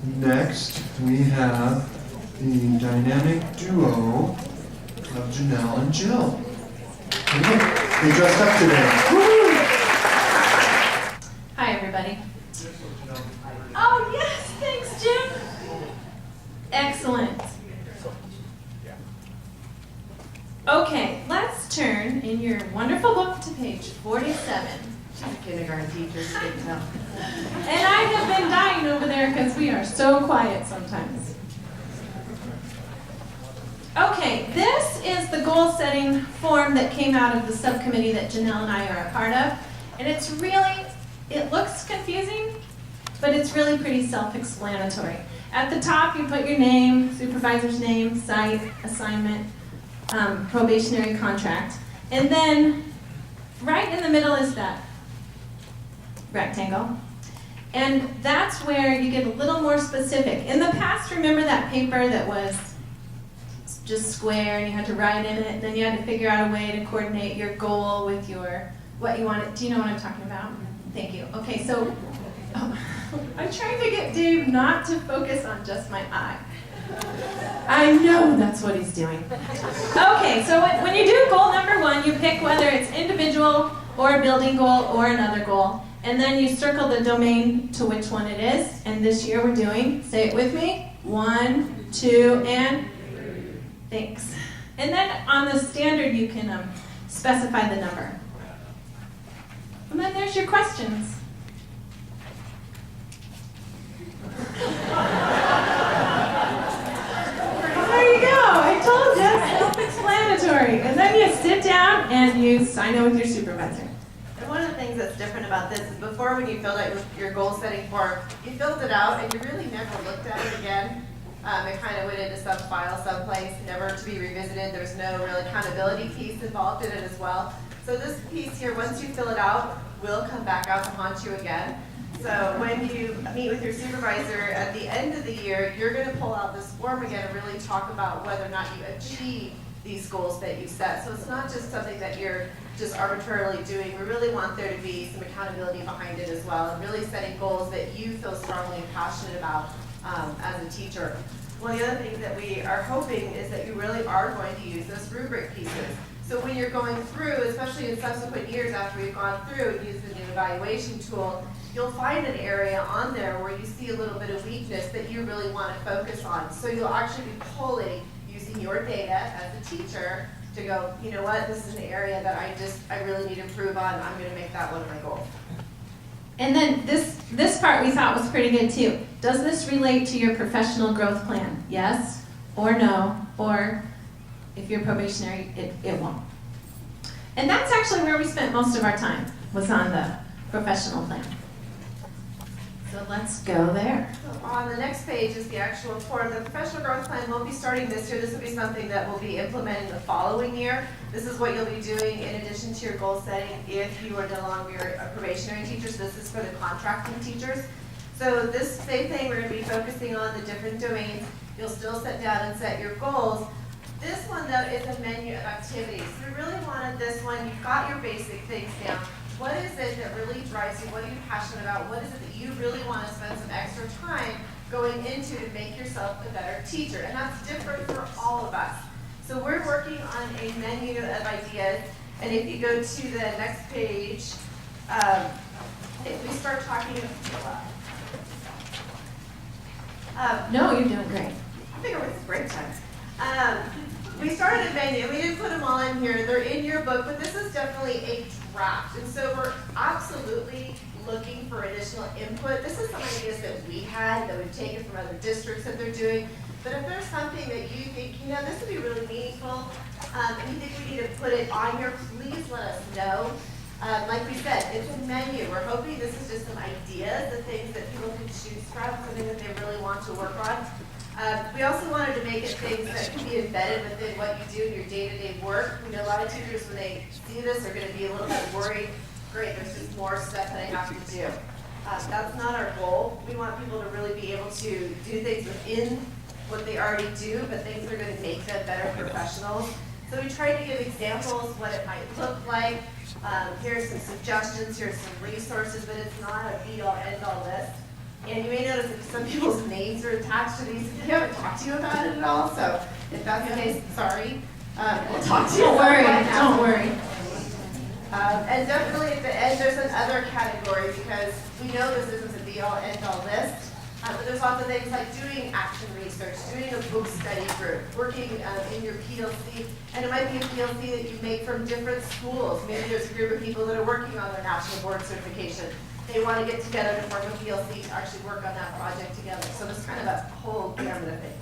Next, we have the dynamic duo of Janelle and Jill. Okay, they dressed up today. Woo! Hi, everybody. Oh, yes, thanks, Jim. Excellent. Okay, let's turn in your wonderful book to page 47. Kindergarten teachers, good to know. And I have been dying over there because we are so quiet sometimes. Okay, this is the goal setting form that came out of the subcommittee that Janelle and I are a part of. And it's really, it looks confusing, but it's really pretty self-explanatory. At the top, you put your name, supervisor's name, site, assignment, probationary contract. And then right in the middle is that rectangle. And that's where you get a little more specific. In the past, remember that paper that was just square and you had to write in it, then you had to figure out a way to coordinate your goal with your, what you wanted. Do you know what I'm talking about? Thank you. Okay, so I'm trying to get Dave not to focus on just my eye. I know that's what he's doing. Okay, so when you do goal number 1, you pick whether it's individual or a building goal or another goal. And then you circle the domain to which one it is. And this year we're doing, say it with me, 1, 2, and 3. Thanks. And then on the standard you can specify the number. And then there's your questions. There you go. I told you, self-explanatory. And then you sit down and you sign it with your supervisor. And one of the things that's different about this is before, when you filled out your goal setting form, you filled it out and you really never looked at it again. It kind of went into some file someplace, never to be revisited. There's no real accountability piece involved in it as well. So this piece here, once you fill it out, will come back out to haunt you again. So when you meet with your supervisor at the end of the year, you're going to pull out this form again and really talk about whether or not you achieve these goals that you set. So it's not just something that you're just arbitrarily doing. We really want there to be some accountability behind it as well, and really setting goals that you feel strongly and passionate about as a teacher. One of the other things that we are hoping is that you really are going to use those rubric pieces. So when you're going through, especially in subsequent years after we've gone through and used the new evaluation tool, you'll find an area on there where you see a little bit of weakness that you really want to focus on. So you'll actually be pulling, using your data as a teacher to go, you know what, this is an area that I really need to improve on. I'm going to make that one of my goals. And then this part we thought was pretty good too. Does this relate to your professional growth plan? Yes or no, or if you're probationary, it won't. And that's actually where we spent most of our time, was on the professional plan. So let's go there. So on the next page is the actual form. The professional growth plan won't be starting this year. This will be something that will be implemented the following year. This is what you'll be doing in addition to your goal setting if you are no longer a probationary teacher. So this is for the contracting teachers. So this same thing, we're going to be focusing on the different domains. You'll still sit down and set your goals. This one, though, is a menu of activities. So we really wanted this one. You've got your basic things down. What is it that really drives you? What are you passionate about? What is it that you really want to spend some extra time going into to make yourself a better teacher? And that's different for all of us. So we're working on a menu of ideas. And if you go to the next page, if we start talking No, you're doing great. I think it was break time. We started a menu. We didn't put them all in here. They're in your book, but this is definitely a draft. And so we're absolutely looking for additional input. This is some ideas that we had that we've taken from other districts that they're doing. But if there's something that you think, you know, this would be really meaningful, and you think we need to put it on here, please let us know. Like we said, it's a menu. We're hoping this is just some ideas, the things that people can choose from, something that they really want to work on. We also wanted to make it things that can be embedded within what you do in your day-to-day work. We know a lot of teachers, when they see this, are going to be a little bit worried. Great, there's just more stuff that I have to do. That's not our goal. We want people to really be able to do things within what they already do, but things that are going to make them better professionals. So we tried to give examples what it might look like. Here's some suggestions, here's some resources, but it's not a be-all, end-all list. And you may notice that some people's names are attached to these. They haven't talked to you about it at all, so if that's the case, sorry. We'll talk to you. Don't worry, about it now. don't worry. And definitely at the end, there's another category because we know this isn't the be-all, end-all list. But there's also things like doing action research, doing a book study group, working in your PLC, and it might be a PLC that you make from different schools. Maybe there's a group of people that are working on their national board certification. They want to get together to form a PLC to actually work on that project together. So there's kind of a whole gamut of things.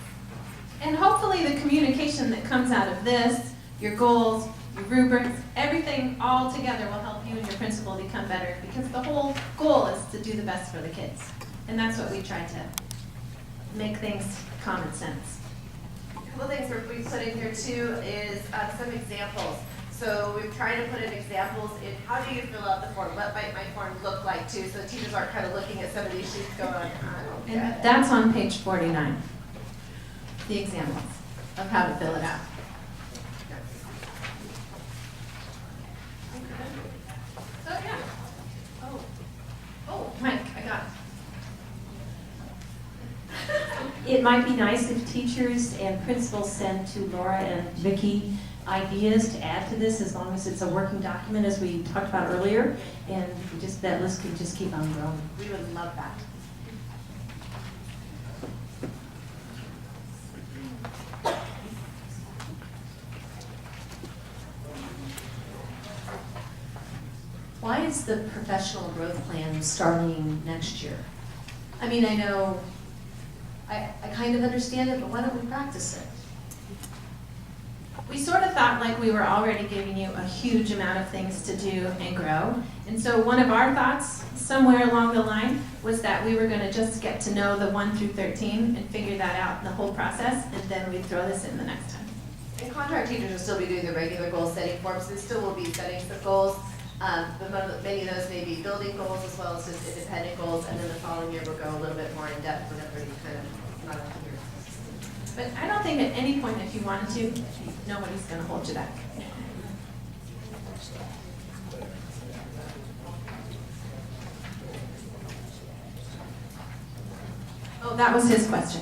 And hopefully the communication that comes out of this, your goals, your rubrics, everything all together will help you and your principal become better because the whole goal is to do the best for the kids. And that's what we try to make things common sense. A couple things we put in here too is some examples. So we've tried to put in examples in how do you fill out the form? What might my form look like too? So the teachers aren't kind of looking at some of these sheets going, I don't get And it. that's on page 49, the examples of how to fill it out. Oh, yeah. Oh, Mike, I got it. It might be nice if teachers and principals send to Laura and Vicki ideas to add to this, as long as it's a working document, as we talked about earlier, and just that list could just keep on growing. We would love that. Why is the professional growth plan starting next year? I mean, I know, I kind of understand it, but why don't we practice it? we sort of felt like we were already giving you a huge amount of things to do and grow. And so one of our thoughts somewhere along the line was that we were going to just get to know the 1 through 13 and figure that out in the whole process, and then we'd throw this in the next time. And contract teachers will still be doing the regular goal setting forms. They still will be setting some goals. But many of those may be building goals as well as just independent goals. And then the following year we'll go a little bit more in depth whenever you kind of not up here. But I don't think at any point if you wanted to, nobody's going to hold you back. Oh, that was his question.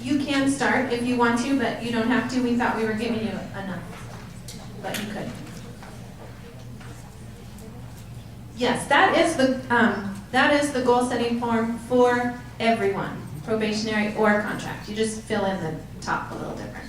You can start if you want to, but you don't have to. We thought we were giving you enough, but you could. Yes, that is the goal setting form for everyone, probationary or contract. You just fill in the top a little different.